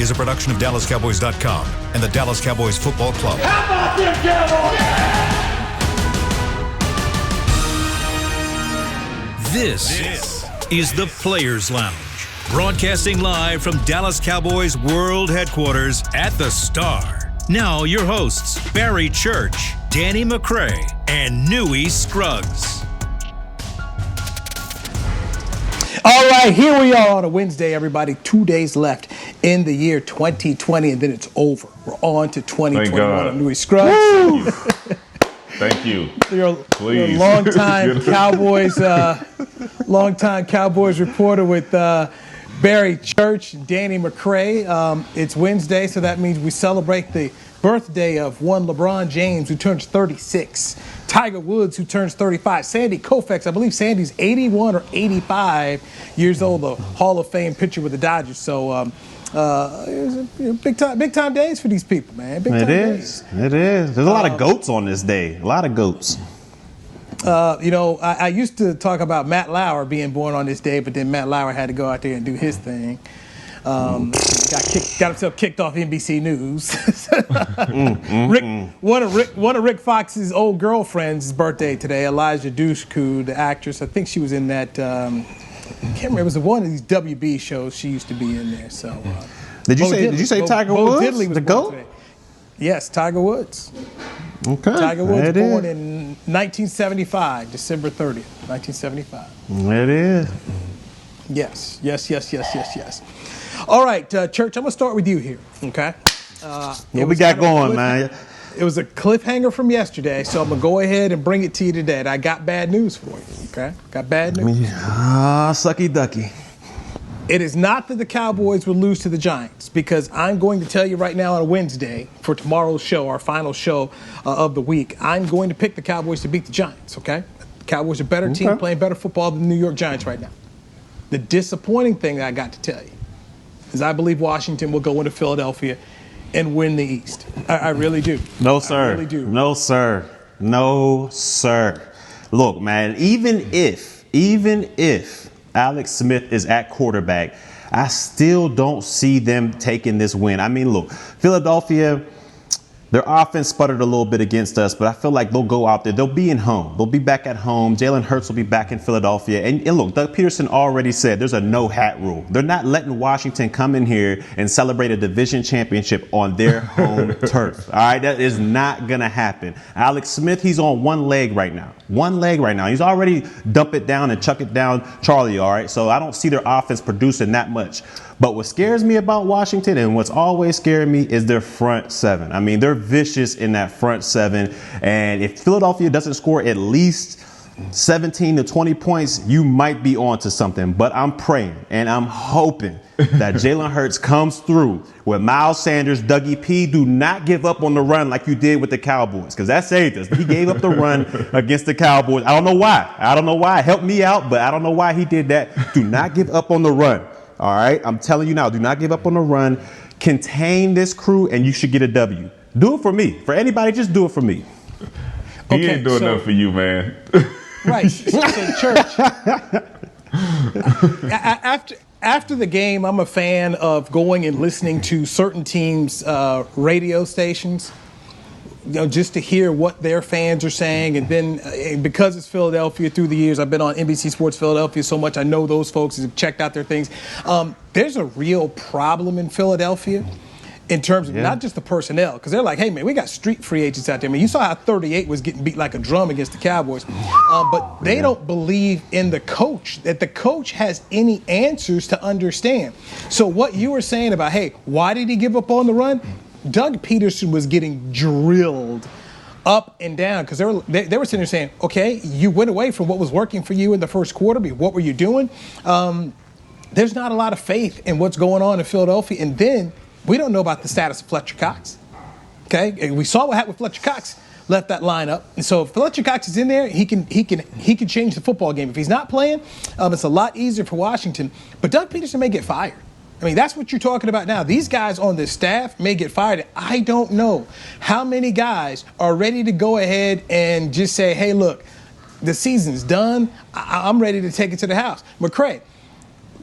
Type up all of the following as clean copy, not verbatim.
is a production of DallasCowboys.com and the Dallas Cowboys Football Club. How about them Cowboys? Yeah! This is the Players Lounge, broadcasting live from Dallas Cowboys World Headquarters at the Star. Now your hosts, Barry Church, Danny McCray, and Newy Scruggs. All right, here we are on a Wednesday, everybody. 2 days left in the year 2020, and then it's over. We're on to 2021. I'm Newy Scruggs. Thank you. You're Please. a longtime Cowboys reporter with Barry Church and Danny McCray. It's Wednesday, so that means we celebrate the birthday of one LeBron James, who turns 36. Tiger Woods, who turns 35. Sandy Koufax, I believe Sandy's 81 or 85 years old, the Hall of Fame pitcher with the Dodgers. So big time days for these people, man. It is. There's a lot of goats on this day. A lot of goats. I used to talk about Matt Lauer being born on this day, but then Matt Lauer had to go out there and do his thing. Got himself kicked off NBC News. One of Rick Fox's old girlfriend's birthday today, Elijah Dushku, the actress. I think she was in that. I can't remember. It was one of these WB shows. She used to be in there. So. Did you say Tiger Woods? Diddley was the GOAT? today. Yes, Tiger Woods. Okay. Tiger Woods born in 1975, December 30th, 1975. It is. Yes. All right, Church, I'm going to start with you here, okay? What we got going, man? It was a cliffhanger from yesterday, so I'm going to go ahead and bring it to you today. And I got bad news for you, okay? Got bad news. Sucky ducky. It is not that the Cowboys will lose to the Giants, because I'm going to tell you right now on a Wednesday for tomorrow's show, our final show of the week, I'm going to pick the Cowboys to beat the Giants, okay? The Cowboys are a better team playing better football than the New York Giants right now. The disappointing thing that I got to tell you is I believe Washington will go into Philadelphia and win the East. I really do. No, sir. I really do. No, sir. Look, man, even if Alex Smith is at quarterback, I still don't see them taking this win. I mean, look, Philadelphia, their offense sputtered a little bit against us, but I feel like they'll go out there. They'll be in home. They'll be back at home. Jalen Hurts will be back in Philadelphia. And look, Doug Peterson already said there's a no-hat rule. They're not letting Washington come in here and celebrate a division championship on their home turf. All right, that is not going to happen. Alex Smith, he's on one leg right now. He's already dump it down and chuck it down Charlie, all right? So I don't see their offense producing that much. But what scares me about Washington, and what's always scared me, is their front seven. I mean, they're vicious in that front seven. And if Philadelphia doesn't score at least 17 to 20 points, you might be on to something. But I'm praying and I'm hoping that Jalen Hurts comes through with Miles Sanders, Dougie P. Do not give up on the run like you did with the Cowboys, because that saved us. He gave up the run against the Cowboys. I don't know why. Help me out, but I don't know why he did that. Do not give up on the run. All right, I'm telling you now, do not give up on the run. Contain this crew, and you should get a W. Do it for me. For anybody, just do it for me. He ain't doing nothing for you, man. Right. So Church, after the game, I'm a fan of going and listening to certain teams' radio stations, just to hear what their fans are saying. And then because it's Philadelphia, through the years, I've been on NBC Sports Philadelphia so much, I know those folks have checked out their things. There's a real problem in Philadelphia in terms of not just the personnel, because they're like, hey, man, we got street free agents out there. I mean, you saw how 38 was getting beat like a drum against the Cowboys. But they don't believe in the coach, that the coach has any answers to understand. So what you were saying about, hey, why did he give up on the run? Doug Peterson was getting drilled up and down, because they were sitting there saying, okay, you went away from what was working for you in the first quarter, but what were you doing? There's not a lot of faith in what's going on in Philadelphia. And then we don't know about the status of Fletcher Cox. Okay, and we saw what happened with Fletcher Cox. Left that lineup, and so if Fletcher Cox is in there, he can change the football game. If he's not playing, it's a lot easier for Washington. But Doug Peterson may get fired. I mean, that's what you're talking about now. These guys on this staff may get fired. I don't know how many guys are ready to go ahead and just say, hey, look, the season's done. I'm ready to take it to the house. McCray,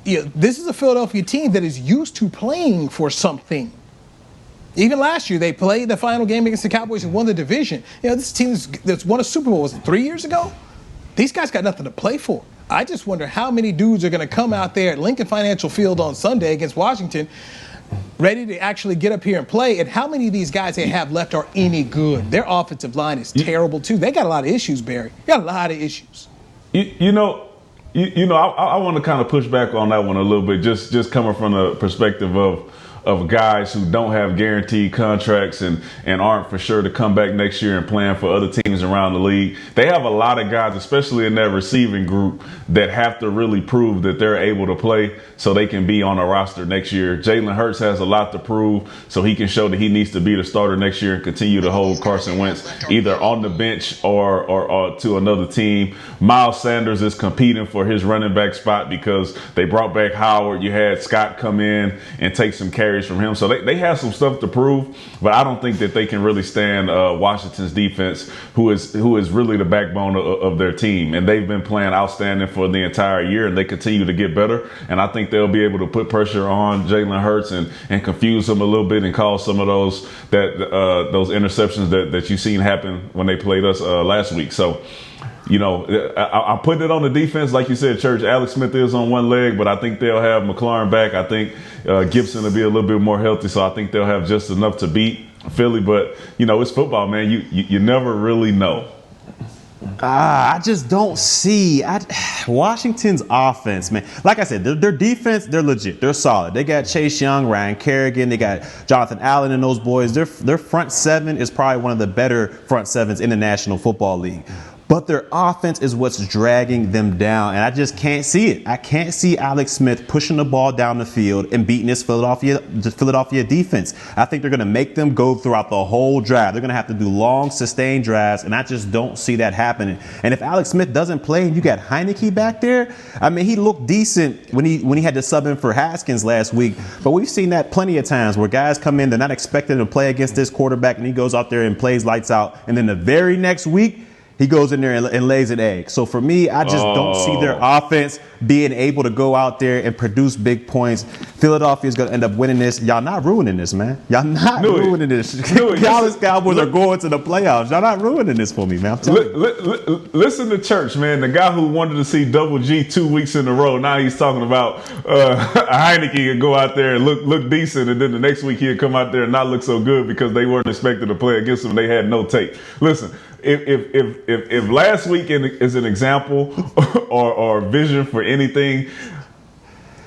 this is a Philadelphia team that is used to playing for something. Even last year, they played the final game against the Cowboys and won the division. This team that's won a Super Bowl, was it 3 years ago? These guys got nothing to play for. I just wonder how many dudes are going to come out there at Lincoln Financial Field on Sunday against Washington ready to actually get up here and play, and how many of these guys they have left are any good. Their offensive line is terrible, too. They got a lot of issues, Barry. They got a lot of issues. I want to kind of push back on that one a little bit, just coming from the perspective of guys who don't have guaranteed contracts and aren't for sure to come back next year and plan for other teams around the league. They have a lot of guys, especially in that receiving group, that have to really prove that they're able to play so they can be on a roster next year. Jalen Hurts has a lot to prove, so he can show that he needs to be the starter next year and continue to hold Carson Wentz either on the bench or to another team. Miles Sanders is competing for his running back spot because they brought back Howard. You had Scott come in and take some carries from him. So they have some stuff to prove, but I don't think that they can really stand Washington's defense, who is really the backbone of their team. And they've been playing outstanding for the entire year, and they continue to get better. And I think they'll be able to put pressure on Jalen Hurts and confuse him a little bit and cause some of those interceptions that you've seen happen when they played us last week. So, I'm putting it on the defense. Like you said, Church, Alex Smith is on one leg, but I think they'll have McLaurin back. I think Gibson will be a little bit more healthy, so I think they'll have just enough to beat Philly. But, it's football, man. You never really know. I just don't see Washington's offense, man. Like I said, their defense, they're legit. They're solid. They got Chase Young, Ryan Kerrigan. They got Jonathan Allen and those boys. Their front seven is probably one of the better front sevens in the National Football League. But their offense is what's dragging them down, and I just can't see it. I can't see Alex Smith pushing the ball down the field and beating this Philadelphia defense. I think they're going to make them go throughout the whole drive. They're going to have to do long, sustained drives, and I just don't see that happening. And if Alex Smith doesn't play and you got Heineke back there, I mean, he looked decent when he had to sub in for Haskins last week. But we've seen that plenty of times where guys come in, they're not expected to play against this quarterback, and he goes out there and plays lights out. And then the very next week, he goes in there and lays an egg. So for me, I just don't see their offense being able to go out there and produce big points. Philadelphia is going to end up winning this. Y'all not ruining this, man. Y'all not ruining this. Dallas Cowboys are going to the playoffs. Y'all not ruining this for me, man. Listen to Church, man. The guy who wanted to see Double G 2 weeks in a row, now he's talking about Heineke can go out there and look decent, and then the next week he'll come out there and not look so good because they weren't expected to play against him. They had no tape. Listen. If last week is an example or vision for anything,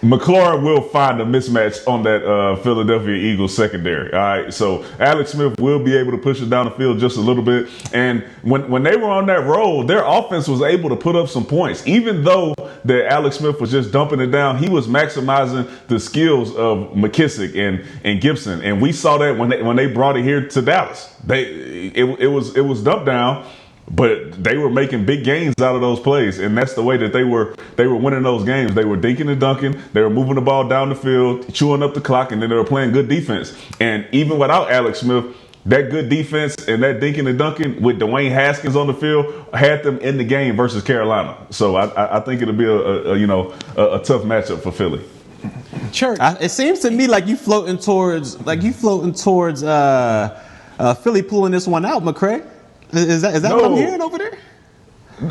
McLaurin will find a mismatch on that Philadelphia Eagles secondary. All right, so Alex Smith will be able to push it down the field just a little bit. And when they were on that roll, their offense was able to put up some points. Even though that Alex Smith was just dumping it down, he was maximizing the skills of McKissick and Gibson. And we saw that when they brought it here to Dallas. It was dumped down, but they were making big gains out of those plays, and that's the way that they were winning those games. They were dinking and dunking. They were moving the ball down the field, chewing up the clock, and then they were playing good defense. And even without Alex Smith, that good defense and that dinking and dunking with Dwayne Haskins on the field had them in the game versus Carolina. So I think it'll be a tough matchup for Philly. Church. It seems to me like you floating towards Philly pulling this one out, McCray. Is that No. what I'm hearing over there?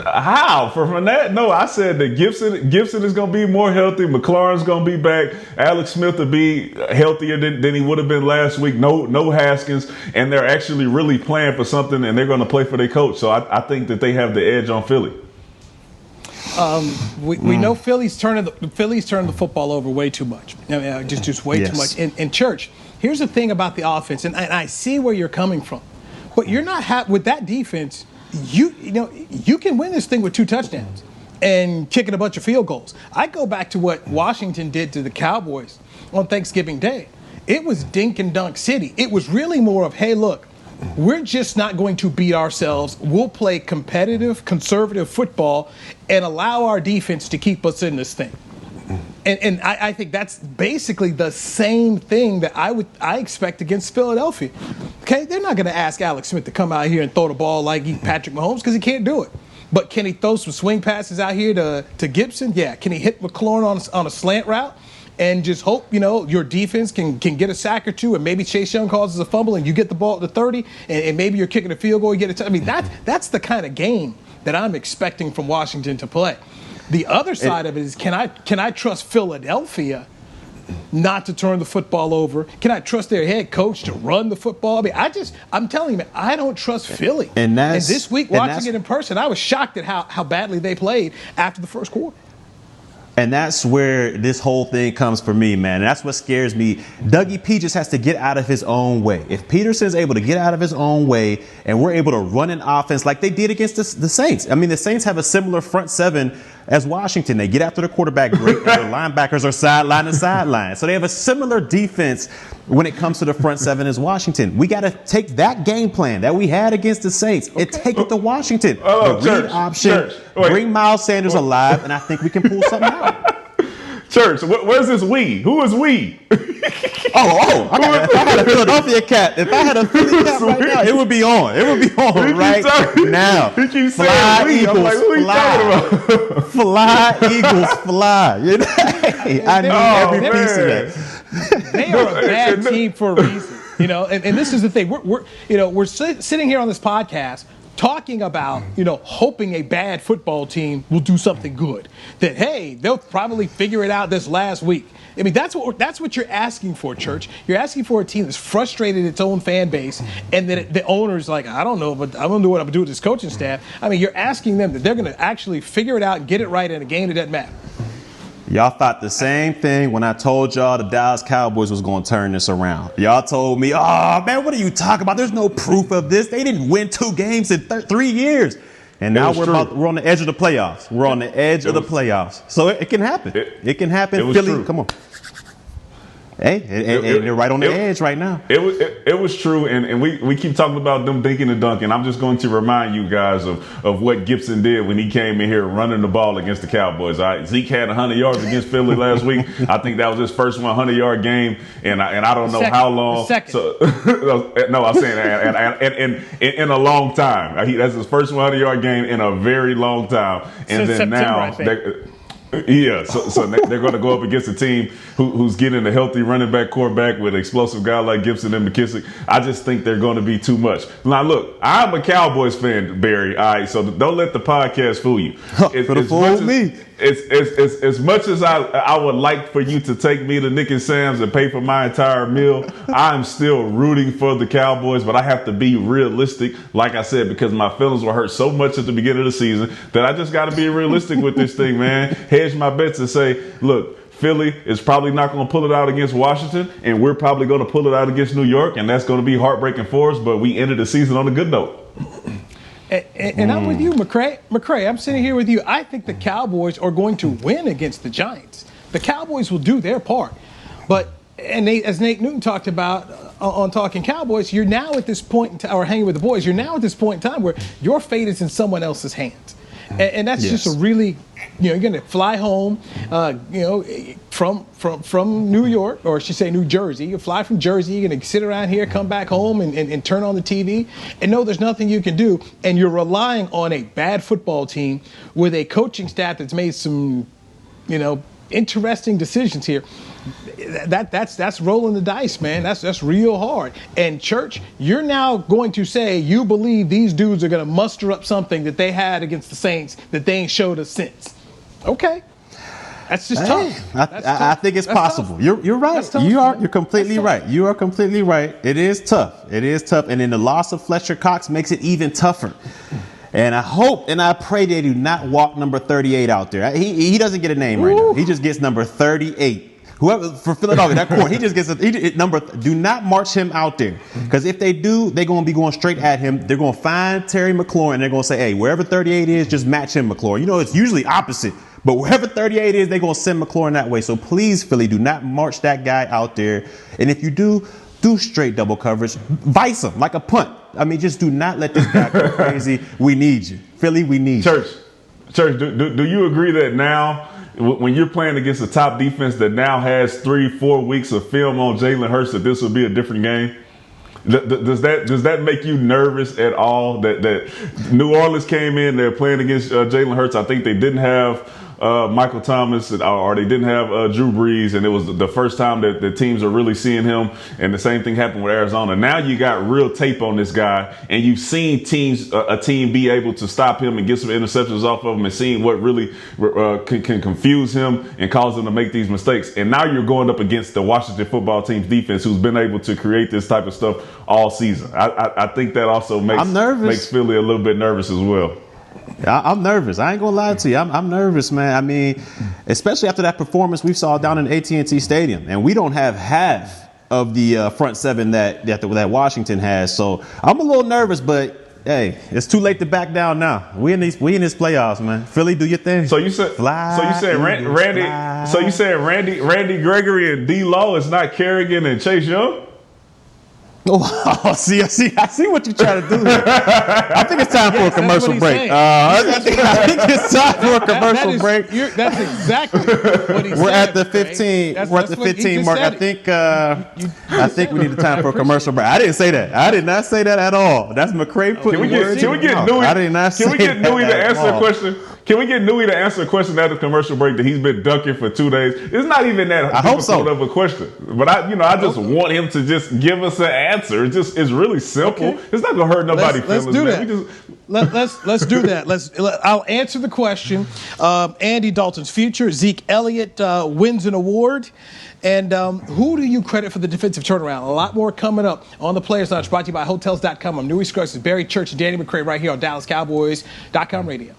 How? From that? No, I said that Gibson is going to be more healthy. McLaurin's going to be back. Alex Smith will be healthier than he would have been last week. No Haskins. And they're actually really playing for something, and they're going to play for their coach. So I think that they have the edge on Philly. We know Philly's turning the football over way too much. I mean, just way too much. In Church, here's the thing about the offense, and I see where you're coming from. But you're not with that defense. You can win this thing with 2 touchdowns and kicking a bunch of field goals. I go back to what Washington did to the Cowboys on Thanksgiving Day. It was dink and dunk city. It was really more of, hey, look, we're just not going to beat ourselves. We'll play competitive, conservative football and allow our defense to keep us in this thing. And I think that's basically the same thing that I expect against Philadelphia. Okay, they're not going to ask Alex Smith to come out here and throw the ball like he's Patrick Mahomes because he can't do it. But can he throw some swing passes out here to Gibson? Yeah. Can he hit McLaurin on a slant route? And just hope, your defense can get a sack or two, and maybe Chase Young causes a fumble and you get the ball at the 30, and maybe you're kicking a field goal, you get it. I mean, that's the kind of game that I'm expecting from Washington to play. The other side of it is, can I trust Philadelphia not to turn the football over? Can I trust their head coach to run the football? I mean, I'm telling you, man, I don't trust Philly. And this week, watching it in person, I was shocked at how badly they played after the first quarter. And that's where this whole thing comes for me, man. And that's what scares me. Dougie P just has to get out of his own way. If Peterson's able to get out of his own way and we're able to run an offense like they did against the Saints. I mean, the Saints have a similar front seven as Washington. They get after the quarterback great, and their linebackers are sideline to sideline. So they have a similar defense when it comes to the front seven as Washington. We got to take that game plan that we had against the Saints and take it to Washington. The read option, bring Miles Sanders alive, and I think we can pull something out. Church, where's this we? Who is we? If I had a Philadelphia cap, if I had a Philly cap right now, it would be on. It would be on right now. He keeps fly, saying Eagles, I'm like, who talking about? Fly, Eagles, fly. I need every piece of that. They are a bad team for a reason, and this is the thing. We're sitting here on this podcast talking about, hoping a bad football team will do something good. That, hey, they'll probably figure it out this last week. I mean, that's what you're asking for, Church. You're asking for a team that's frustrated its own fan base, and that the owner's like, I don't know, but I'm going to do what I'm going to do with this coaching staff. I mean, you're asking them that they're going to actually figure it out and get it right in a game that doesn't matter. Y'all thought the same thing when I told y'all the Dallas Cowboys was going to turn this around. Y'all told me, oh, man, what are you talking about? There's no proof of this. They didn't win 2 games in 3 years. And now we're on the edge of the playoffs. We're on the edge of the playoffs. So it can happen. It can happen. Philly, come on. Hey, they're right on the edge right now. It was true, and we keep talking about them dinking and dunking. I'm just going to remind you guys of what Gibson did when he came in here running the ball against the Cowboys. All right, Zeke had 100 yards against Philly last week. I think that was his first 100-yard game, and I don't know how long. So, no, I'm saying and in a long time. That's his first 100-yard game in a very long time, and since then September, now. Yeah, so they're going to go up against a team who's getting a healthy running back quarterback with an explosive guy like Gibson and McKissick. I just think they're going to be too much. Now, look, I'm a Cowboys fan, Barry. All right, so don't let the podcast fool you. As much as I would like for you to take me to Nick and Sam's and pay for my entire meal, I'm still rooting for the Cowboys, but I have to be realistic, like I said, because my feelings were hurt so much at the beginning of the season that I just got to be realistic with this thing, man. Hedge my bets and say, look, Philly is probably not going to pull it out against Washington, and we're probably going to pull it out against New York, and that's going to be heartbreaking for us, but we ended the season on a good note. And I'm with you, McCray. McCray, I'm sitting here with you. I think the Cowboys are going to win against the Giants. The Cowboys will do their part. As Nate Newton talked about on Talking Cowboys, you're now at this point, or Hanging with the Boys, you're now at this point in time where your fate is in someone else's hands. And that's just a really, you're going to fly home, from New York, or I should say New Jersey. You fly from Jersey, you're going to sit around here, come back home and turn on the TV and know there's nothing you can do. And you're relying on a bad football team with a coaching staff that's made some, interesting decisions here. That's rolling the dice, man. That's real hard. And Church, you're now going to say you believe these dudes are going to muster up something that they had against the Saints that they ain't showed us since. Okay, that's just tough. I think it's possible. You're right. You're completely right. You are completely right. It is tough. And then the loss of Fletcher Cox makes it even tougher. And I hope and I pray they do not walk number 38 out there. He doesn't get a name right now. He just gets number 38. Whoever for Philadelphia, that corner, he just gets number. Do not march him out there, because if they do, they're going to be going straight at him. They're going to find Terry McLaurin and they're going to say, hey, wherever 38 is, just match him, McLaurin. It's usually opposite, but wherever 38 is, they're going to send McLaurin that way. So please, Philly, do not march that guy out there. And if you do straight double coverage, vice him like a punt. I mean, just do not let this guy go crazy. We need you, Philly. We need you. Church. Do you agree that now, when you're playing against a top defense that now has 3-4 weeks of film on Jalen Hurts, that this will be a different game? Does that make you nervous at all? That New Orleans came in, they're playing against Jalen Hurts. I think they didn't have Michael Thomas, or they didn't have Drew Brees, and it was the first time that the teams are really seeing him. And the same thing happened with Arizona. Now you got real tape on this guy, and you've seen a team be able to stop him and get some interceptions off of him, and seeing what really can confuse him and cause him to make these mistakes. And now you're going up against the Washington football team's defense, who's been able to create this type of stuff all season. I think that also makes Philly a little bit nervous as well. I'm nervous. I ain't gonna lie to you. I'm nervous, man. I mean, especially after that performance we saw down in AT&T Stadium, and we don't have half of the front seven that Washington has. So I'm a little nervous, but hey, it's too late to back down now. We in this playoffs, man. Philly, do your thing. So you said Randy Gregory and D. Law is not Kerrigan and Chase Young? Oh, see what you're trying to do here. I think it's time for a commercial break. I think it's time for a commercial break. That's exactly what he said. We're at the 15. We're at the 15 mark. I think we need the time for a commercial break. I didn't say that. I did not say that at all. That's McCray putting words. Can we get Newy? I did not say that. Can we get Newy to answer a question? Can we get Newy to answer a question at the commercial break that he's been ducking for 2 days? It's not even that difficult of a question, but I just want him to just give us an answer. It's really simple. Okay. It's not gonna hurt nobody's feelings. Let's do that. I'll answer the question. Andy Dalton's future. Zeke Elliott wins an award. And who do you credit for the defensive turnaround? A lot more coming up on the Players Lounge, brought to you by Hotels.com. I'm Newy Scruggs, Barry Church and Danny McCray right here on DallasCowboys.com radio.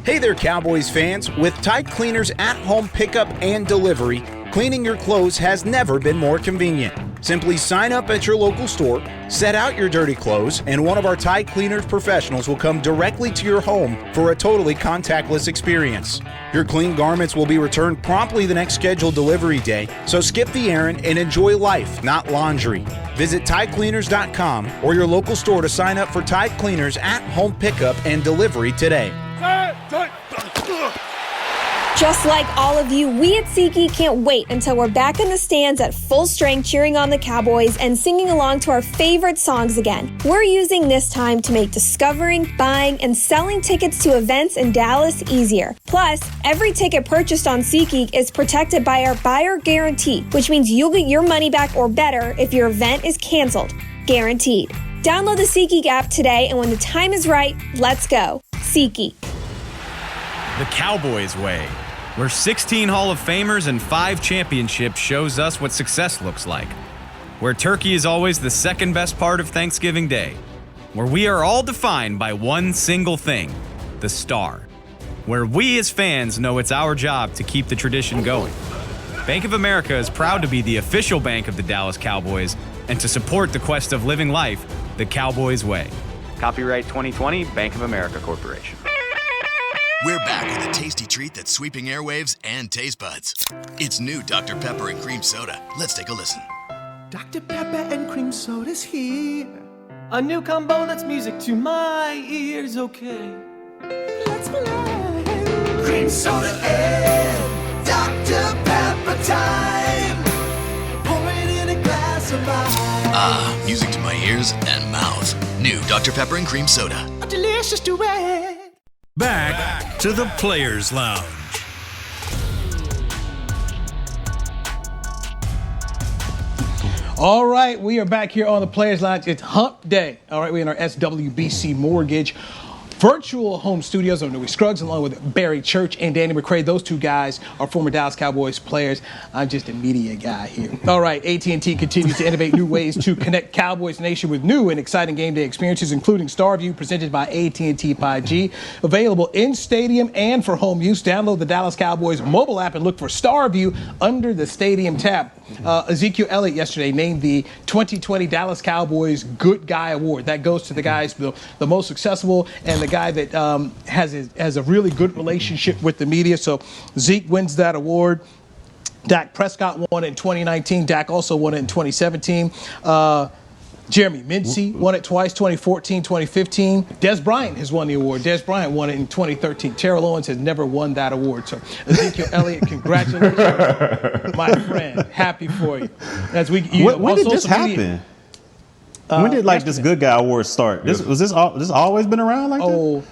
Hey there, Cowboys fans. With Tide Cleaners at-home pickup and delivery, cleaning your clothes has never been more convenient. Simply sign up at your local store, set out your dirty clothes, and one of our Tide Cleaners professionals will come directly to your home for a totally contactless experience. Your clean garments will be returned promptly the next scheduled delivery day, so skip the errand and enjoy life, not laundry. Visit TideCleaners.com or your local store to sign up for Tide Cleaners at-home pickup and delivery today. Just like all of you, we at SeatGeek can't wait until we're back in the stands at full strength cheering on the Cowboys and singing along to our favorite songs again. We're using this time to make discovering, buying, and selling tickets to events in Dallas easier. Plus, every ticket purchased on SeatGeek is protected by our buyer guarantee, which means you'll get your money back or better if your event is canceled. Guaranteed. Download the SeatGeek app today, and when the time is right, let's go. SeatGeek. The Cowboys way, where 16 Hall of Famers and 5 championships shows us what success looks like. Where turkey is always the second best part of Thanksgiving Day. Where we are all defined by one single thing, the star. Where we as fans know it's our job to keep the tradition going. Bank of America is proud to be the official bank of the Dallas Cowboys and to support the quest of living life the Cowboys way. Copyright 2020, Bank of America Corporation. We're back with a tasty treat that's sweeping airwaves and taste buds. It's new Dr. Pepper and Cream Soda. Let's take a listen. Dr. Pepper and Cream Soda's here. A new combo that's music to my ears, okay. Let's play. Cream Soda and Dr. Pepper time. Pour it in a glass of ice. Ah, music to my ears and mouth. New Dr. Pepper and Cream Soda. A delicious duet. Back to the Players Lounge. All right, we are back here on the Players Lounge. It's Hump Day. All right, we're in our SWBC Mortgage virtual home studios on Newy Scruggs, along with Barry Church and Danny McCray. Those two guys are former Dallas Cowboys players. I'm just a media guy here. All right, AT&T continues to innovate new ways to connect Cowboys Nation with new and exciting game day experiences, including StarView, presented by AT&T 5G. Available in stadium and for home use. Download the Dallas Cowboys mobile app and look for StarView under the stadium tab. Ezekiel Elliott yesterday named the 2020 Dallas Cowboys Good Guy Award. That goes to the guys, the most successful and the guy that has a really good relationship with the media. So Zeke wins that award. Dak Prescott won it in 2019. Dak also won it in 2017. Jeremy Mincey won it twice, 2014, 2015. Des Bryant has won the award. Des Bryant won it in 2013. Terrell Owens has never won that award. So Ezekiel Elliott, congratulations, my friend. Happy for you. When did this happen? When did this Good Guy Award start? This always been around like this?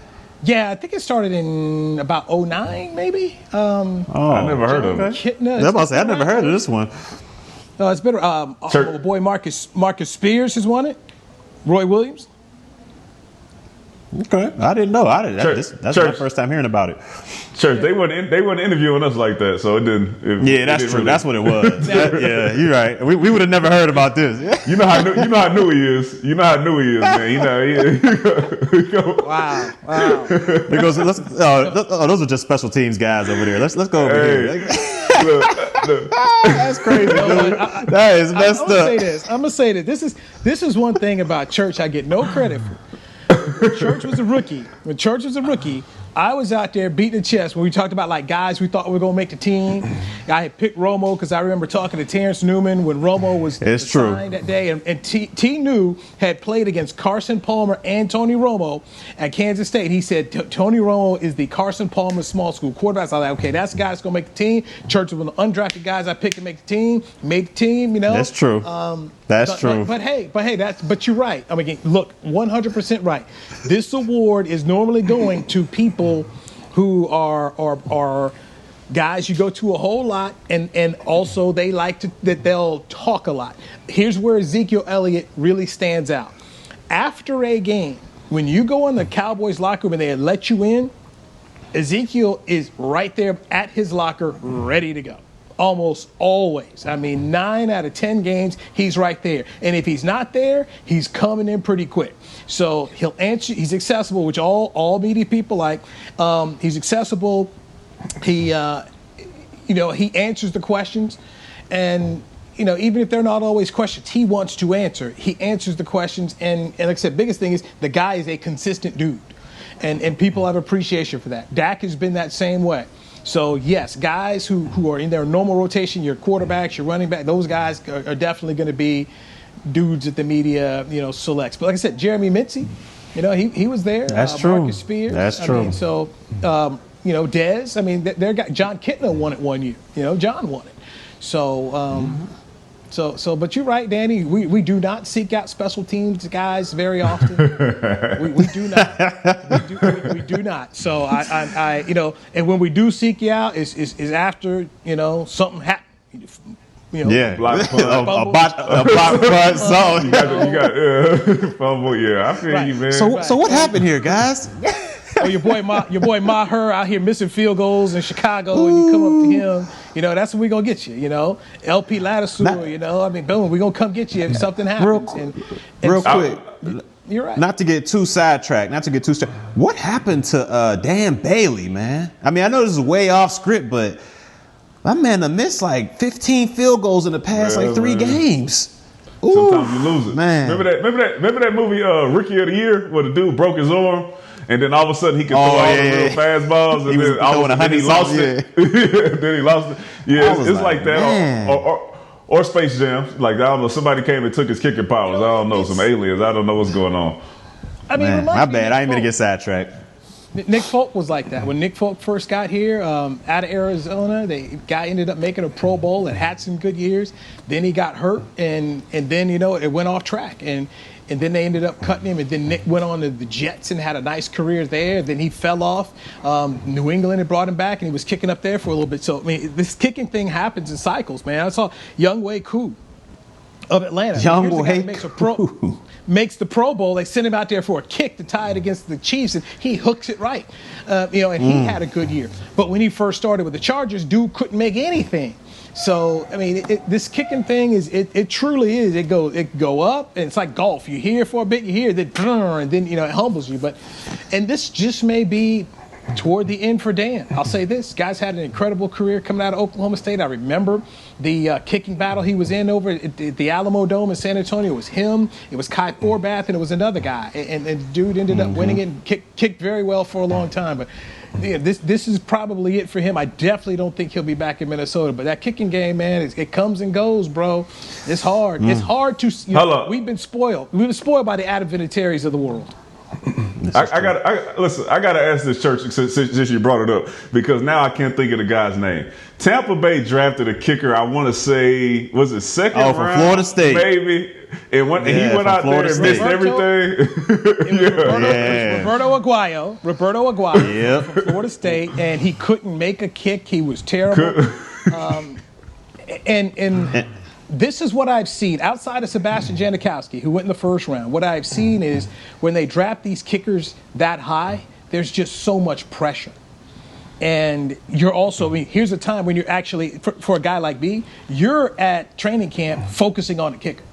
Yeah, I think it started in about 2009, maybe. I never heard of it. I never heard of this one. No, it's been boy Marcus Spears has won it. Roy Williams. Okay, I didn't know. That's my first time hearing about it. Church, they weren't interviewing us like that, so it didn't. That's true. Really. That's what it was. Yeah, you're right. We would have never heard about this. You know how Newy is. You know how Newy is, man. Wow. He goes, those are just special teams guys over there. Let's go over here. Look. That's crazy. That is messed up. I'm gonna say this. This is one thing about Church I get no credit for. When Church was a rookie, I was out there beating the chest when we talked about guys we thought were going to make the team. I had picked Romo because I remember talking to Terrence Newman when Romo was signed that day. And T. New had played against Carson Palmer and Tony Romo at Kansas State. He said Tony Romo is the Carson Palmer small school quarterback. I was like, okay, that's the guy that's going to make the team. Church was one of the undrafted guys I picked to make the team. Made the team, That's true. That's true. But you're right. I mean, look, 100% right. This award is normally going to people who are guys you go to a whole lot, and also they they'll talk a lot. Here's where Ezekiel Elliott really stands out. After a game, when you go in the Cowboys locker room and they let you in, Ezekiel is right there at his locker, ready to go. Almost always. I mean, 9 out of 10 games, he's right there. And if he's not there, he's coming in pretty quick. So he'll answer. He's accessible, which all media people like. He's accessible. He answers the questions, and even if they're not always questions, he wants to answer. He answers the questions, and like I said, biggest thing is the guy is a consistent dude, and people have appreciation for that. Dak has been that same way. So, yes, guys who are in their normal rotation, your quarterbacks, your running back, those guys are definitely going to be dudes that the media, selects. But like I said, Jeremy Mincy, he was there. That's true. Marcus Spears. That's true. Dez. I mean, their guy, John Kitna won it one year. John won it. So, but you're right, Danny. We do not seek out special teams guys very often. we do not. We do not. So I and when we do seek you out, is after something happened. Block punt. a block punt. So you got fumble. Yeah, I feel you, man. So what happened here, guys? Oh, your boy Maher out here missing field goals in Chicago, and you come up to him. That's when we gonna get you. LP Lattisour. Boom, we gonna come get you if something happens. Real quick. You're right. Not to get too sidetracked. What happened to Dan Bailey, man? I mean, I know this is way off script, but my man done missed 15 field goals in the past 3 games. Ooh, sometimes you lose it, man. Remember that movie Rookie of the Year where the dude broke his arm? And then all of a sudden he could throw all the little fastballs, and then he lost it. Then he lost it. Yeah, it's like that. Or Space Jam. I don't know, somebody came and took his kicking powers. I don't know, some aliens. I don't know what's going on. I mean, my bad. I ain't mean to get sidetracked. Nick Folk was like that. When Nick Folk first got here out of Arizona, the guy ended up making a Pro Bowl and had some good years. Then he got hurt, and then it went off track. And then they ended up cutting him, and then Nick went on to the Jets and had a nice career there. Then he fell off. New England had brought him back, and he was kicking up there for a little bit. So, I mean, this kicking thing happens in cycles, man. I saw Younghoe Koo of Atlanta. Makes the Pro Bowl. They sent him out there for a kick to tie it against the Chiefs, and he hooks it right. And he had a good year. But when he first started with the Chargers, dude couldn't make anything. So, I mean, this kicking thing it truly is. It go up, and it's like golf. You hear for a bit, you hear, then and then it humbles you. And this just may be toward the end for Dan. I'll say this: guy's had an incredible career coming out of Oklahoma State. I remember the kicking battle he was in over at the Alamo Dome in San Antonio. It was him, it was Kai Forbath, and it was another guy. And the dude ended up winning it and kicked very well for a long time. But yeah, this is probably it for him. I definitely don't think he'll be back in Minnesota. But that kicking game, man, it comes and goes, bro. It's hard. It's hard to. We've been spoiled. We've been spoiled by the Adam Vinatieri's of the world. I gotta ask this, Church, since you brought it up, because now I can't think of the guy's name. Tampa Bay drafted a kicker. I want to say, was it second round? From Florida State, maybe. He went out there and missed everything. Roberto Aguayo from Florida State, and he couldn't make a kick. He was terrible. And this is what I've seen outside of Sebastian Janikowski, who went in the first round. What I've seen is when they draft these kickers that high, there's just so much pressure. And you're also, here's a time when you're actually, for a guy like me, you're at training camp focusing on the kicker.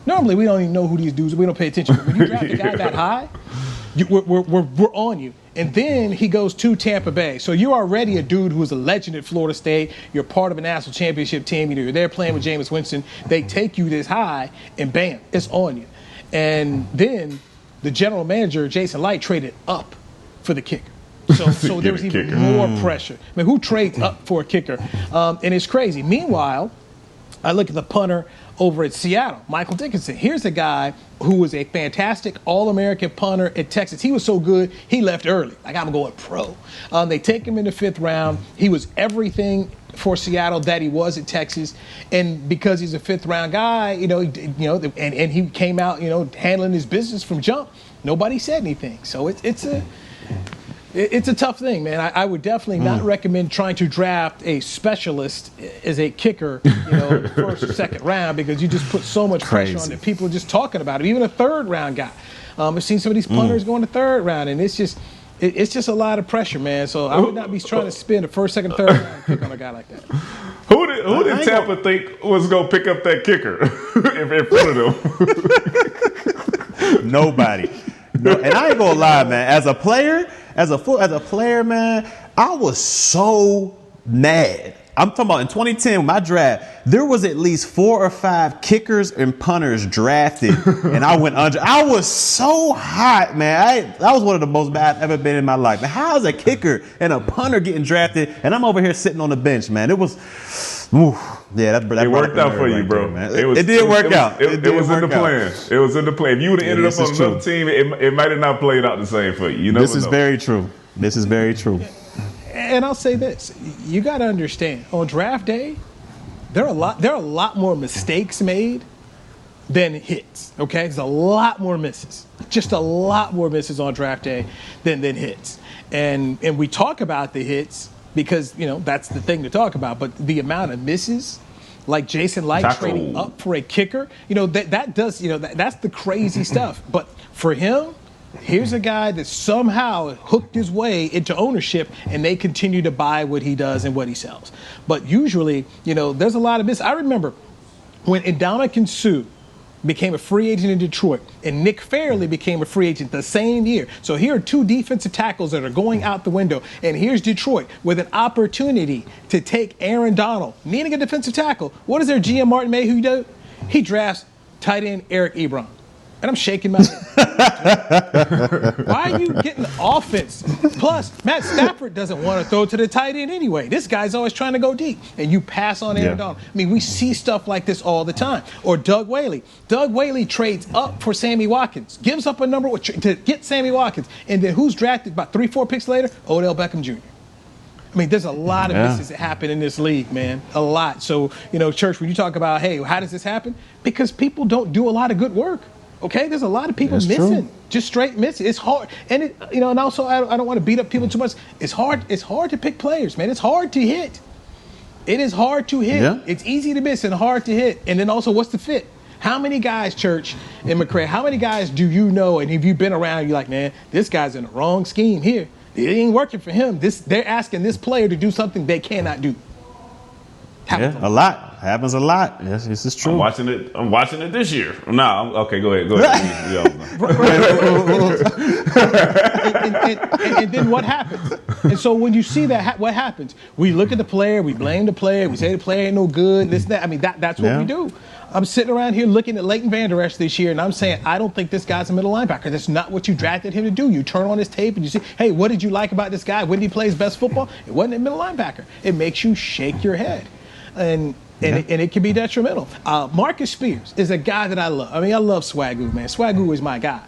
Normally, we don't even know who these dudes are. We don't pay attention. But when you draft a guy that high, we're on you. And then he goes to Tampa Bay. So you're already a dude who's a legend at Florida State. You're part of a national championship team. You're there playing with Jameis Winston. They take you this high, and bam, it's on you. And then the general manager, Jason Light, traded up for the kicker. So there was even more pressure. I mean, who trades up for a kicker? And it's crazy. Meanwhile, I look at the punter over at Seattle, Michael Dickinson. Here's a guy who was a fantastic All-American punter at Texas. He was so good, he left early. Like, I'm going pro. They take him in the 5th round. He was everything for Seattle that he was at Texas. And because he's a 5th round guy, and he came out, handling his business from jump, nobody said anything. So it's a tough thing, man. I would definitely not recommend trying to draft a specialist as a kicker, first or second round, because you just put so much pressure on it. People are just talking about it. Even a 3rd round guy. I've seen some of these punters go in the 3rd round, and it's just a lot of pressure, man. So I would not be trying to spend a 1st, 2nd, 3rd round pick on a guy like that. Who did Tampa think was going to pick up that kicker in front of them? Nobody. No, and I ain't gonna lie, man. As a player, man, I was so mad. I'm talking about in 2010, my draft, there was at least 4 or 5 kickers and punters drafted, and I went under. I was so hot, man. That was one of the most mad I've ever been in my life. But how is a kicker and a punter getting drafted, and I'm over here sitting on the bench, man? It was, that worked out for you, bro. Man. It did work out. It was in the plan. It was in the plan. If you would have ended up on another team, it might have not played out the same for you. This is very true. This is very true. And I'll say this: you got to understand, on draft day, there are a lot more mistakes made than hits. Okay, there's a lot more misses, just a lot more misses on draft day than hits. And we talk about the hits because that's the thing to talk about. But the amount of misses, like Jason Light trading up for a kicker, that does that's the crazy stuff. But for him, here's a guy that somehow hooked his way into ownership, and they continue to buy what he does and what he sells. But usually, there's a lot of misses. I remember when Ndamukong Suh became a free agent in Detroit, and Nick Fairley became a free agent the same year. So here are 2 defensive tackles that are going out the window, and here's Detroit with an opportunity to take Aaron Donald, needing a defensive tackle. What does their GM Martin Mayhew do? He drafts tight end Eric Ebron. And I'm shaking my head. Why are you getting offense? Plus, Matt Stafford doesn't want to throw to the tight end anyway. This guy's always trying to go deep. And you pass on Aaron Donald. I mean, we see stuff like this all the time. Or Doug Whaley. Doug Whaley trades up for Sammy Watkins. Gives up a number to get Sammy Watkins. And then who's drafted about 3-4 picks later? Odell Beckham Jr. I mean, there's a lot of misses that happen in this league, man. A lot. So, Church, when you talk about, hey, how does this happen? Because people don't do a lot of good work. Okay, there's a lot of people missing, just straight missing. It's hard, and and also I don't want to beat up people too much. It's hard to pick players, man. It's hard to hit. It is hard to hit. Yeah. It's easy to miss and hard to hit. And then also, what's the fit? How many guys, Church and McCray? How many guys do you know? And have you been around? You're like, man, this guy's in the wrong scheme here. It ain't working for him. They're asking this player to do something they cannot do. A lot. Happens a lot. Yes, this is true. I'm watching it this year. No, okay, go ahead. and then what happens? And so when you see that, what happens? We look at the player, we blame the player, we say the player ain't no good, this, that. I mean, that's what we do. I'm sitting around here looking at Leighton Vander Esch this year, and I'm saying, I don't think this guy's a middle linebacker. That's not what you drafted him to do. You turn on his tape and you see, hey, what did you like about this guy? When did he play his best football? It wasn't a middle linebacker. It makes you shake your head. And it can be detrimental. Marcus Spears is a guy that I love. I mean, I love Swagoo, man. Swagoo is my guy.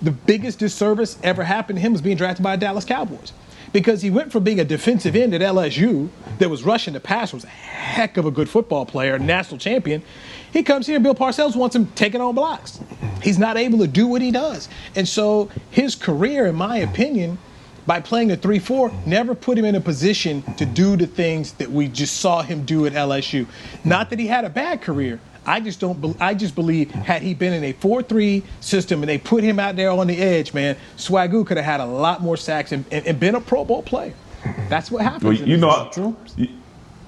the biggest disservice ever happened to him was being drafted by the Dallas Cowboys. Because he went from being a defensive end at LSU that was rushing the passer, was a heck of a good football player, national champion. He comes here and Bill Parcells wants him taking on blocks. He's not able to do what he does. And so his career, in my opinion, by playing the 3-4, never put him in a position to do the things that we just saw him do at LSU. Not that he had a bad career. I just believe had he been in a 4-3 system and they put him out there on the edge, man, Swagoo could have had a lot more sacks and been a Pro Bowl player. That's what happened. Well,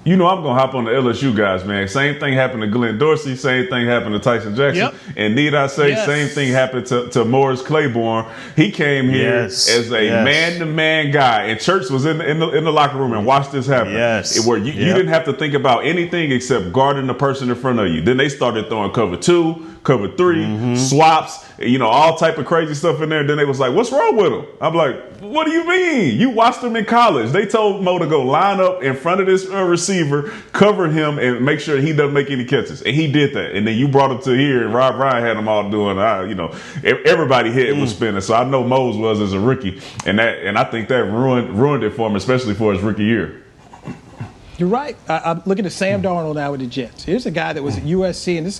you know I'm going to hop on the LSU guys, man. Same thing happened to Glenn Dorsey. Same thing happened to Tyson Jackson. Yep. And need I say, same thing happened to Morris Claiborne. He came here as a man-to-man guy. And Church was in the locker room and watched this happen. Where you didn't have to think about anything except guarding the person in front of you. Then they started throwing cover 2, cover 3, swaps, all type of crazy stuff in there. Then they was like, what's wrong with him? I'm like, what do you mean? You watched him in college. They told Mo to go line up in front of this receiver, cover him, and make sure he doesn't make any catches. And he did that. And then you brought him to here, and Rob Ryan had them all doing, everybody head was spinning. So I know Mo's was as a rookie. And I think that ruined it for him, especially for his rookie year. You're right. I'm looking at Sam Darnold now with the Jets. Here's a guy that was at USC, and this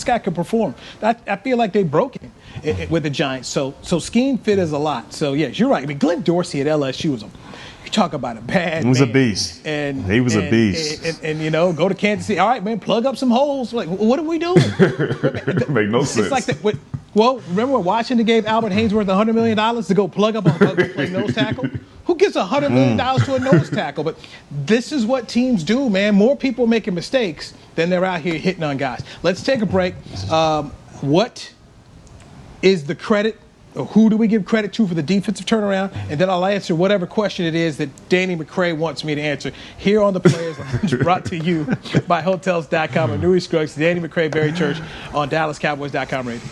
guy could perform. I feel like they broke him with the Giants. So scheme fit is a lot. So yes, you're right. I mean, Glenn Dorsey at LSU was you talk about a bad. He was man. a beast. He was a beast. And go to Kansas City. All right, man, plug up some holes. Like, what are we doing? Make no sense. It's like that. Well, remember when Washington gave Albert Haynesworth $100 million to go plug up on play nose tackle? Who gives $100 million to a nose tackle? But this is what teams do, man. More people making mistakes than they're out here hitting on guys. Let's take a break. What is the credit, or who do we give credit to for the defensive turnaround? And then I'll answer whatever question it is that Danny McCray wants me to answer here on the Players Lounge, brought to you by Hotels.com and Newy Scruggs, Danny McCray, Barry Church on DallasCowboys.com radio.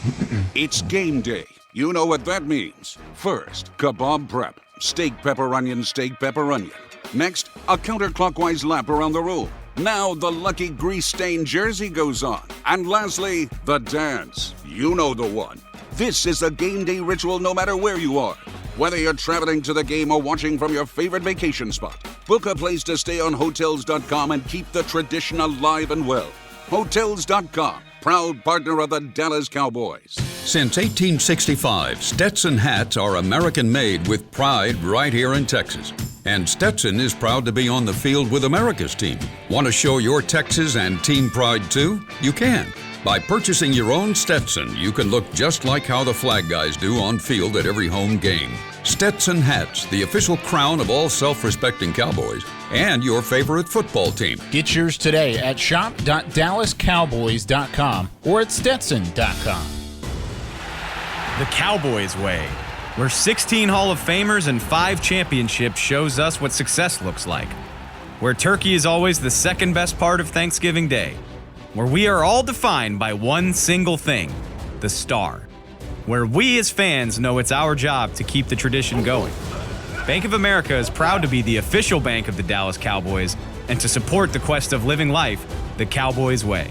It's game day. You know what that means. First, kebab prep. Steak, pepper, onion, steak, pepper, onion. Next, a counterclockwise lap around the room. Now the lucky grease-stained jersey goes on. And lastly, the dance. You know the one. This is a game day ritual no matter where you are. Whether you're traveling to the game or watching from your favorite vacation spot, book a place to stay on Hotels.com and keep the tradition alive and well. Hotels.com, proud partner of the Dallas Cowboys. Since 1865, Stetson hats are American-made with pride right here in Texas. And Stetson is proud to be on the field with America's team. Want to show your Texas and team pride too? You can. By purchasing your own Stetson, you can look just like how the flag guys do on field at every home game. Stetson hats, the official crown of all self-respecting Cowboys, and your favorite football team. Get yours today at shop.dallascowboys.com or at stetson.com. The Cowboys way, where 16 Hall of Famers and 5 championships shows us what success looks like. Where turkey is always the second best part of Thanksgiving Day. Where we are all defined by one single thing, the star. Where we as fans know it's our job to keep the tradition going. Bank of America is proud to be the official bank of the Dallas Cowboys and to support the quest of living life the Cowboys way.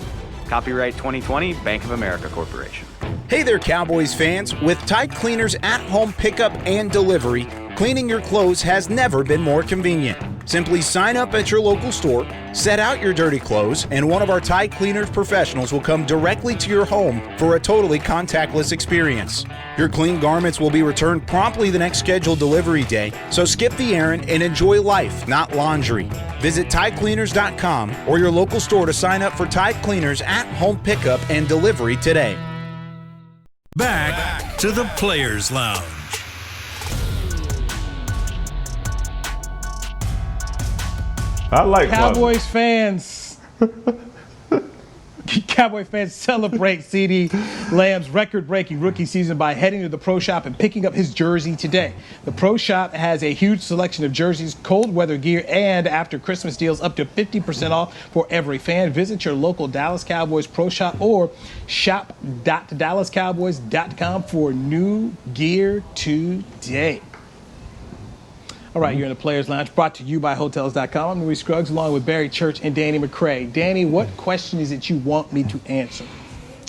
Copyright 2020, Bank of America Corporation. Hey there, Cowboys fans. With Tide Cleaners at-home pickup and delivery, cleaning your clothes has never been more convenient. Simply sign up at your local store, set out your dirty clothes, and one of our Tide Cleaners professionals will come directly to your home for a totally contactless experience. Your clean garments will be returned promptly the next scheduled delivery day, so skip the errand and enjoy life, not laundry. Visit TideCleaners.com or your local store to sign up for Tide Cleaners at-home pickup and delivery today. Back to the Players Lounge. I like Cowboys fans. Cowboy fans celebrate CeeDee Lamb's record-breaking rookie season by heading to the Pro Shop and picking up his jersey today. The Pro Shop has a huge selection of jerseys, cold weather gear, and after Christmas deals up to 50% off for every fan. Visit your local Dallas Cowboys Pro Shop or shop.dallascowboys.com for new gear today. All right, you're in the Players Lounge, brought to you by Hotels.com. I'm Newy Scruggs, along with Barry Church and Danny McCray. Danny, what question is it you want me to answer?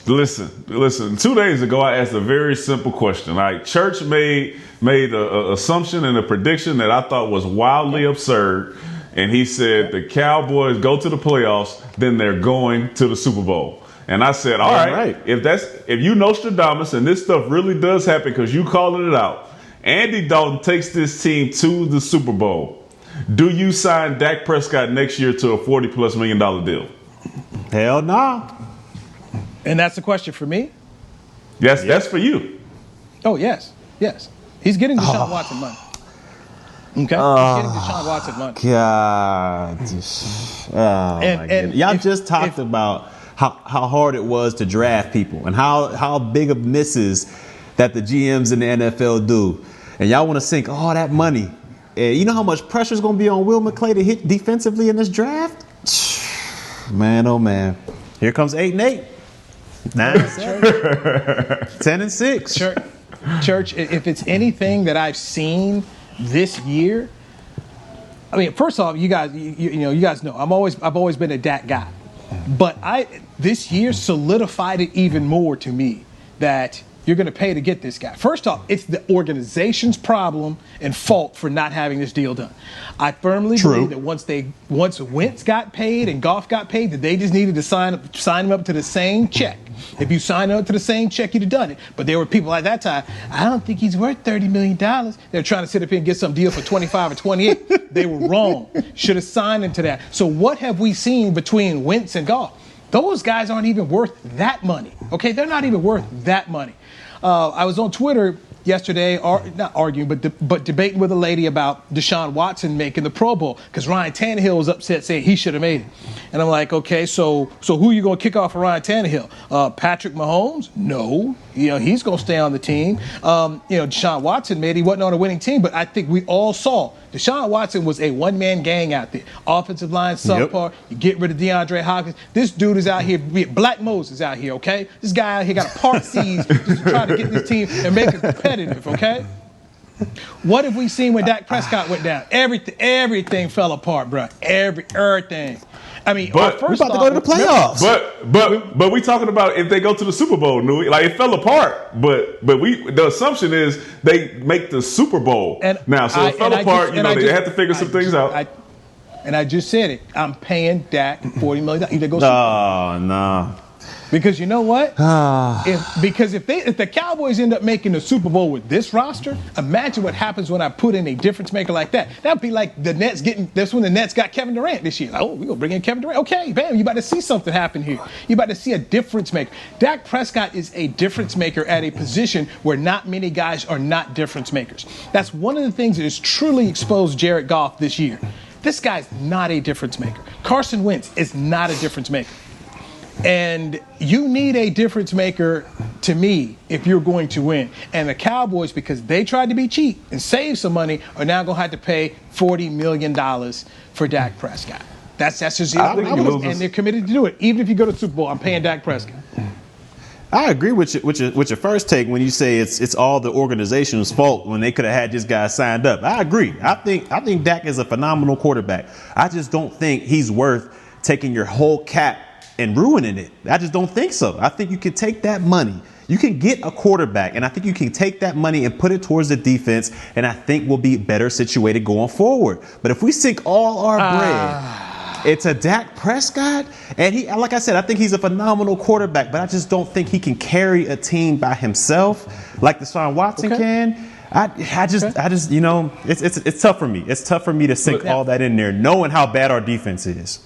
Listen. 2 days ago, I asked a very simple question. All right, Church made an assumption and a prediction that I thought was wildly absurd. And he said the Cowboys go to the playoffs, then they're going to the Super Bowl. And I said, all right. If you Nostradamus and this stuff really does happen because you calling it out, Andy Dalton takes this team to the Super Bowl. Do you sign Dak Prescott next year to a $40+ million deal? Hell nah. And that's the question for me? Yes, that's for you. Oh, yes. He's getting Deshaun Watson money. Okay? He's getting Deshaun Watson money. God. My goodness. Y'all just talked about how hard it was to draft people and how big of misses that the GMs in the NFL do. And y'all want to sink all that money. And you know how much pressure is going to be on Will McClay to hit defensively in this draft? Man, oh man. Here comes 8-8. 9-7. 10-6. Church, if it's anything that I've seen this year, I mean, first off, you guys know I've always been a Dak guy, but this year solidified it even more to me that you're going to pay to get this guy. First off, it's the organization's problem and fault for not having this deal done. I firmly believe that once Wentz got paid and Goff got paid, that they just needed to sign him up to the same check. If you sign up to the same check, you'd have done it. But there were people at that time, I don't think he's worth $30 million. They're trying to sit up here and get some deal for 25 or 28. They were wrong. Should have signed into that. So what have we seen between Wentz and Goff? Those guys aren't even worth that money. Okay, they're not even worth that money. I was on Twitter yesterday, not arguing, but debating with a lady about Deshaun Watson making the Pro Bowl because Ryan Tannehill was upset saying he should have made it. And I'm like, okay, so who are you going to kick off for Ryan Tannehill? Patrick Mahomes? No. He's going to stay on the team. Deshaun Watson he wasn't on a winning team, but I think we all saw Deshaun Watson was a one-man gang out there. Offensive line subpar. Yep. You get rid of DeAndre Hopkins. This dude is out here, Black Moses out here, okay? This guy out here got to part seas just to try to get this team and make it competitive, okay? What have we seen when Dak Prescott went down? Everything fell apart, bro. Everything. I mean, but we're about to go to the playoffs. But we talking about if they go to the Super Bowl, Newy. Like it fell apart, but the assumption is they make the Super Bowl now. So it fell apart. They have to figure some things out. And I just said it. I'm paying Dak $40 million. Either go. No. Because you know what? If the Cowboys end up making the Super Bowl with this roster, imagine what happens when I put in a difference maker like that. That'd be like the Nets that's when the Nets got Kevin Durant this year. Like, we're going to bring in Kevin Durant. Okay, bam, you about to see something happen here. You about to see a difference maker. Dak Prescott is a difference maker at a position where not many guys are not difference makers. That's one of the things that has truly exposed Jared Goff this year. This guy's not a difference maker. Carson Wentz is not a difference maker. And you need a difference maker, to me, if you're going to win. And the Cowboys, because they tried to be cheap and save some money, are now going to have to pay $40 million for Dak Prescott. That's just the and they're committed to do it. Even if you go to the Super Bowl, I'm paying Dak Prescott. I agree with your first take when you say it's all the organization's fault when they could have had this guy signed up. I agree. I think Dak is a phenomenal quarterback. I just don't think he's worth taking your whole cap and ruining it. I just don't think so. I think you can take that money. You can get a quarterback, and I think you can take that money and put it towards the defense, and I think we'll be better situated going forward. But if we sink all our bread into Dak Prescott, and he, like I said, I think he's a phenomenal quarterback, but I just don't think he can carry a team by himself like Deshaun Watson can. I just, it's tough for me. It's tough for me to sink all that in there, knowing how bad our defense is.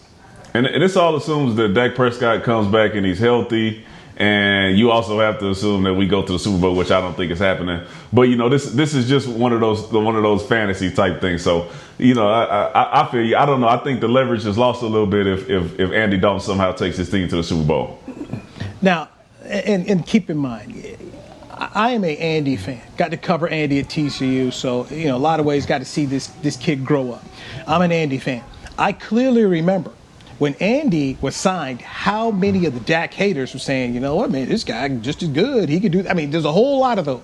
And this all assumes that Dak Prescott comes back and he's healthy, and you also have to assume that we go to the Super Bowl, which I don't think is happening. But this is just one of those fantasy type things. So I feel you. I don't know. I think the leverage is lost a little bit if Andy Dalton somehow takes his team to the Super Bowl. Now, and keep in mind, I am a Andy fan. Got to cover Andy at TCU, so a lot of ways got to see this kid grow up. I'm an Andy fan. I clearly remember when Andy was signed, how many of the Dak haters were saying, you know what, man, this guy just as good. He could do. I mean, there's a whole lot of those.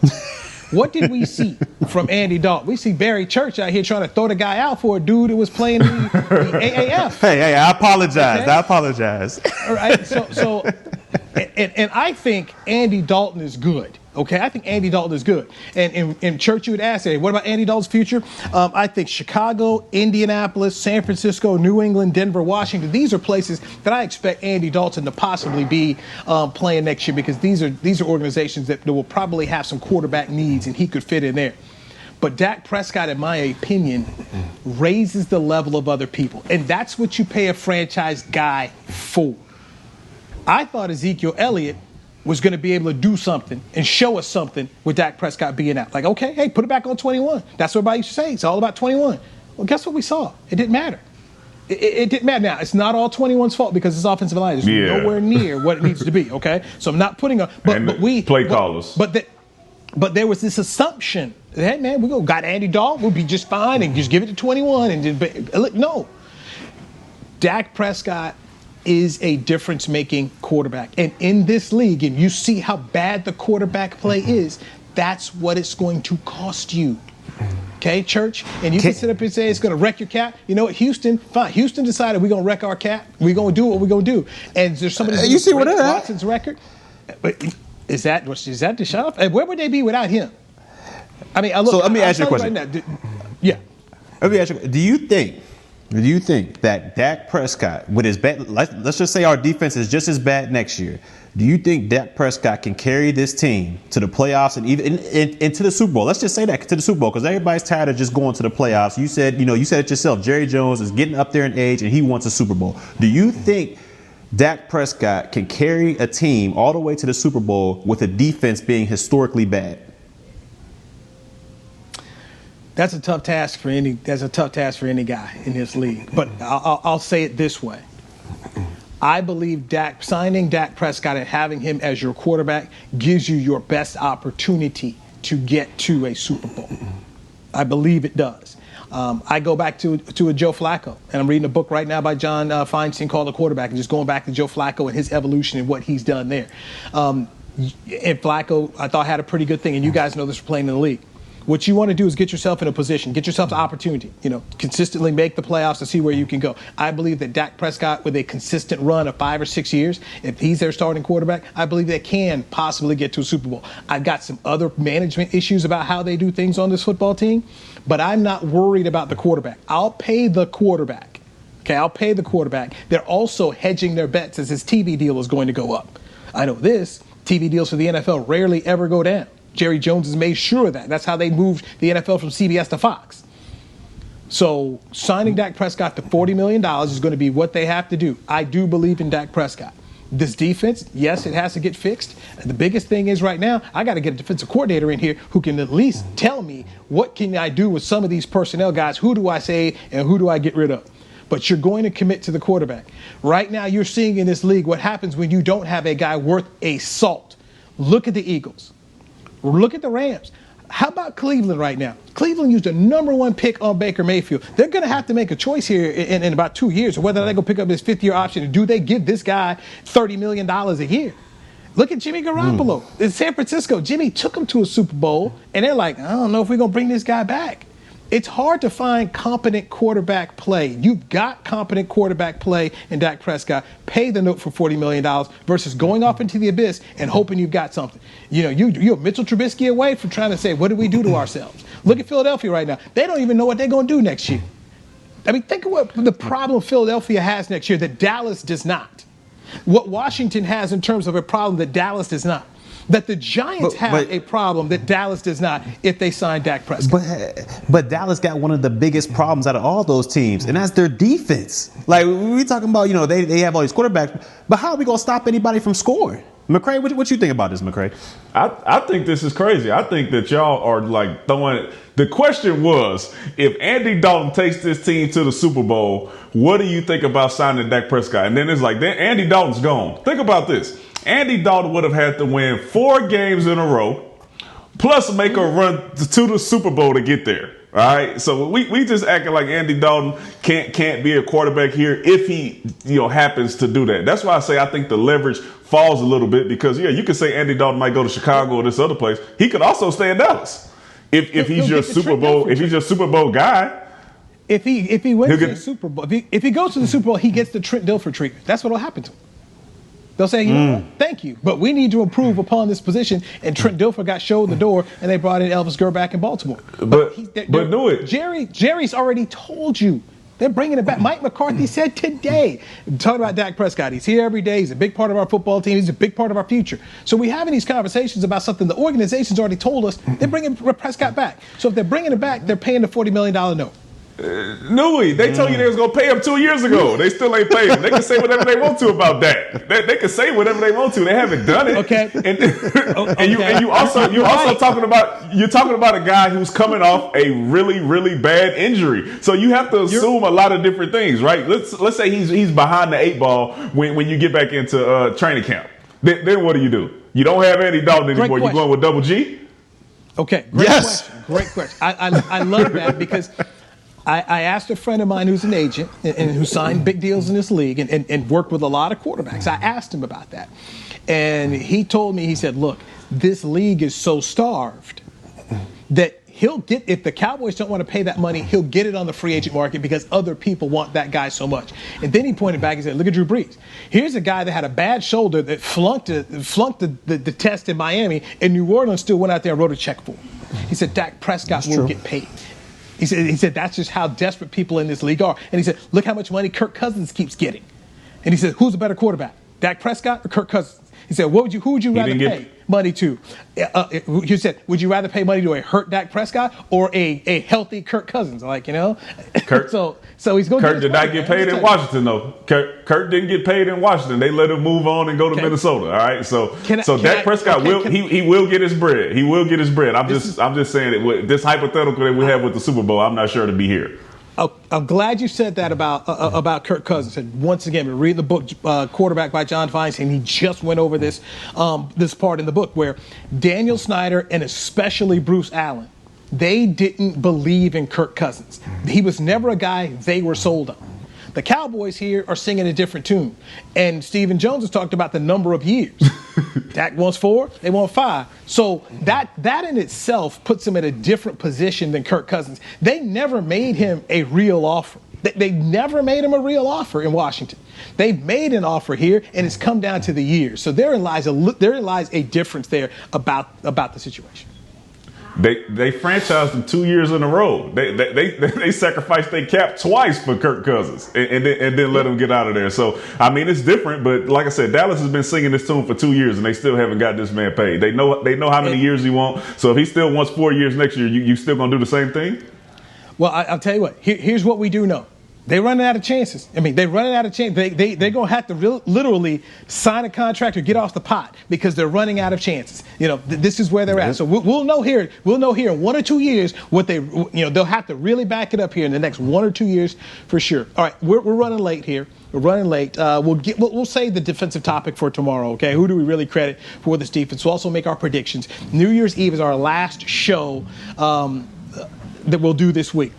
What did we see from Andy Dalton? We see Barry Church out here trying to throw the guy out for a dude that was playing the AAF. Hey, I apologize. Okay? I apologize. All right. So And I think Andy Dalton is good. Okay, I think Andy Dalton is good. And in Church, you would ask, hey, what about Andy Dalton's future? I think Chicago, Indianapolis, San Francisco, New England, Denver, Washington, these are places that I expect Andy Dalton to possibly be playing next year, because these are organizations that will probably have some quarterback needs, and he could fit in there. But Dak Prescott, in my opinion, raises the level of other people. And that's what you pay a franchise guy for. I thought Ezekiel Elliott was going to be able to do something and show us something with Dak Prescott being out. Like, okay, hey, put it back on 21. That's what everybody used to say. It's all about 21. Well, guess what we saw? It didn't matter. It didn't matter. Now, it's not all 21's fault, because his offensive line is nowhere near what it needs to be, okay? So I'm not putting a... But we... Play callers. But there was this assumption that, hey, man, we got Andy Dalton, we'll be just fine, and just give it to 21. No. Dak Prescott is a difference-making quarterback. And in this league, and you see how bad the quarterback play is, that's what it's going to cost you. Okay, Church? And you can sit up and say it's going to wreck your cap. You know what, Houston, fine. Houston decided we're going to wreck our cap. We're going to do what we're going to do. And there's somebody who's going to break Watson's record. But is that Deshaun? And where would they be without him? I mean, look, so let me ask you a question. Right now, yeah. Let me ask you, do you think that Dak Prescott, with his bad, let's just say our defense is just as bad next year, do you think Dak Prescott can carry this team to the playoffs and even into the Super Bowl? Let's just say that, to the Super Bowl, because everybody's tired of just going to the playoffs. You said it yourself, Jerry Jones is getting up there in age and he wants a Super Bowl. Do you think Dak Prescott can carry a team all the way to the Super Bowl with a defense being historically bad? That's a tough task for any guy in this league. But I'll say it this way. I believe signing Dak Prescott and having him as your quarterback gives you your best opportunity to get to a Super Bowl. I believe it does. I go back to a Joe Flacco, and I'm reading a book right now by John Feinstein called The Quarterback, and just going back to Joe Flacco and his evolution and what he's done there. And Flacco, I thought, had a pretty good thing, and you guys know this from playing in the league. What you want to do is get yourself in a position, get yourself an opportunity, consistently make the playoffs to see where you can go. I believe that Dak Prescott, with a consistent run of 5 or 6 years, if he's their starting quarterback, I believe they can possibly get to a Super Bowl. I've got some other management issues about how they do things on this football team, but I'm not worried about the quarterback. I'll pay the quarterback. Okay, I'll pay the quarterback. They're also hedging their bets as his TV deal is going to go up. I know this, TV deals for the NFL rarely ever go down. Jerry Jones has made sure of that. That's how they moved the NFL from CBS to Fox. So signing Dak Prescott to $40 million is going to be what they have to do. I do believe in Dak Prescott. This defense, yes, it has to get fixed. The biggest thing is right now, I got to get a defensive coordinator in here who can at least tell me what can I do with some of these personnel guys. Who do I save and who do I get rid of? But you're going to commit to the quarterback. Right now, you're seeing in this league what happens when you don't have a guy worth a salt. Look at the Eagles. Look at the Rams. How about Cleveland right now? Cleveland used a #1 pick on Baker Mayfield. They're going to have to make a choice here in about 2 years, or whether they're going to pick up his 5th-year option, and do they give this guy $30 million a year? Look at Jimmy Garoppolo. In San Francisco, Jimmy took him to a Super Bowl, and they're like, I don't know if we're going to bring this guy back. It's hard to find competent quarterback play. You've got competent quarterback play in Dak Prescott. Pay the note for $40 million versus going off into the abyss and hoping you've got something. You're Mitchell Trubisky away from trying to say, what did we do to ourselves? Look at Philadelphia right now. They don't even know what they're going to do next year. I mean, think of what the problem Philadelphia has next year that Dallas does not. What Washington has in terms of a problem that Dallas does not. That the Giants have a problem that Dallas does not if they sign Dak Prescott. But Dallas got one of the biggest problems out of all those teams, and that's their defense. Like, we talking about, they have all these quarterbacks, but how are we going to stop anybody from scoring? McCray, what you think about this, McCray? I think this is crazy. I think that y'all are like throwing it. The question was, if Andy Dalton takes this team to the Super Bowl, what do you think about signing Dak Prescott? And then it's like, then Andy Dalton's gone. Think about this. Andy Dalton would have had to win 4 games in a row, plus make a run to the Super Bowl to get there. All right, so we just acting like Andy Dalton can't be a quarterback here if he happens to do that. That's why I say I think the leverage falls a little bit because you could say Andy Dalton might go to Chicago or this other place. He could also stay in Dallas if he's your Super Bowl guy. If he wins the Super Bowl, if he goes to the Super Bowl, he gets the Trent Dilfer treatment. That's what will happen to him. They'll say, you know what? Thank you, but we need to improve upon this position. And Trent Dilfer got showed the door, and they brought in Elvis Grbac in Baltimore. But do it. Jerry's already told you. They're bringing it back. Mike McCarthy said today, talking about Dak Prescott, he's here every day. He's a big part of our football team. He's a big part of our future. So we're having these conversations about something the organization's already told us. They're bringing Prescott back. So if they're bringing it back, they're paying the $40 million note. Newy, they told you they was going to pay him 2 years ago. They still ain't paid him. They can say whatever they want to about that. They can say whatever they want to. They haven't done it. Okay. And you also talking about a guy who's coming off a really, really bad injury. So you have to assume a lot of different things, right? Let's say he's behind the 8 ball when you get back into training camp. Then what do? You don't have Andy Dalton anymore. You're going with Double G? Okay. Great question. I love that because I asked a friend of mine who's an agent and who signed big deals in this league and worked with a lot of quarterbacks. I asked him about that. And he told me, he said, look, this league is so starved that he'll get, if the Cowboys don't want to pay that money, he'll get it on the free agent market because other people want that guy so much. And then he pointed back and said, look at Drew Brees. Here's a guy that had a bad shoulder that flunked the test in Miami, and New Orleans still went out there and wrote a check for him. He said, Dak Prescott will get paid. He said that's just how desperate people in this league are. And he said, look how much money Kirk Cousins keeps getting. And he said, who's a better quarterback, Dak Prescott or Kirk Cousins? He said, who would you rather pay money to? He said, would you rather pay money to a hurt Dak Prescott or a healthy Kirk Cousins? Like, Kirk, so he's going. Kirk did not get paid in Washington, though. Kirk didn't get paid in Washington. They let him move on and go to Minnesota. All right, so Dak Prescott he will get his bread. He will get his bread. I'm just saying that this hypothetical that we have with the Super Bowl, I'm not sure to be here. I'm glad you said that about Kirk Cousins. And once again, we're reading the book Quarterback by John Feinstein. He just went over this part in the book where Daniel Snyder and especially Bruce Allen, they didn't believe in Kirk Cousins. He was never a guy they were sold on. The Cowboys here are singing a different tune. And Stephen Jones has talked about the number of years. Dak wants 4, they want 5. So that in itself puts him in a different position than Kirk Cousins. They never made him a real offer. They never made him a real offer in Washington. They've made an offer here, and it's come down to the years. So therein lies a difference there about the situation. They franchised him 2 years in a row. They sacrificed their cap twice for Kirk Cousins and then let him get out of there. So, I mean, it's different. But like I said, Dallas has been singing this tune for 2 years, and they still haven't got this man paid. They know how many years he wants. So if he still wants 4 years next year, you still going to do the same thing? Well, I'll tell you what. Here's what we do know. They're running out of chances. I mean, they're running out of chances. They're going to have to literally sign a contract or get off the pot because they're running out of chances. This is where they're at. So we'll know here. We'll know here in 1 or 2 years what they'll have to really back it up here in the next 1 or 2 years for sure. All right, we're running late here. We're running late. We'll save the defensive topic for tomorrow. Okay, who do we really credit for this defense? We'll also make our predictions. New Year's Eve is our last show that we'll do this week.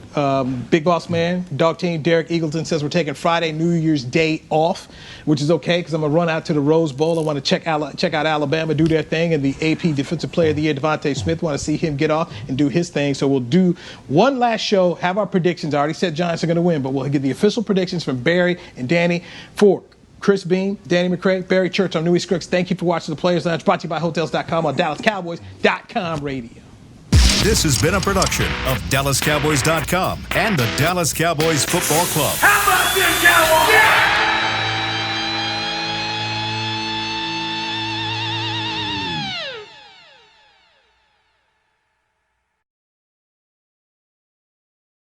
Big Boss Man, Dog Team, Derek Eagleton says we're taking Friday, New Year's Day off, which is okay because I'm going to run out to the Rose Bowl. I want to check out Alabama do their thing, and the AP Defensive Player of the Year, Devontae Smith, want to see him get off and do his thing. So we'll do one last show, have our predictions. I already said Giants are going to win, but we'll get the official predictions from Barry and Danny for Chris Beam, Danny McCray, Barry Church. I'm Newy Scruggs. Thank you for watching the Players Lounge, brought to you by Hotels.com on DallasCowboys.com radio. This has been a production of DallasCowboys.com and the Dallas Cowboys Football Club. How about this, Cowboys? Yeah!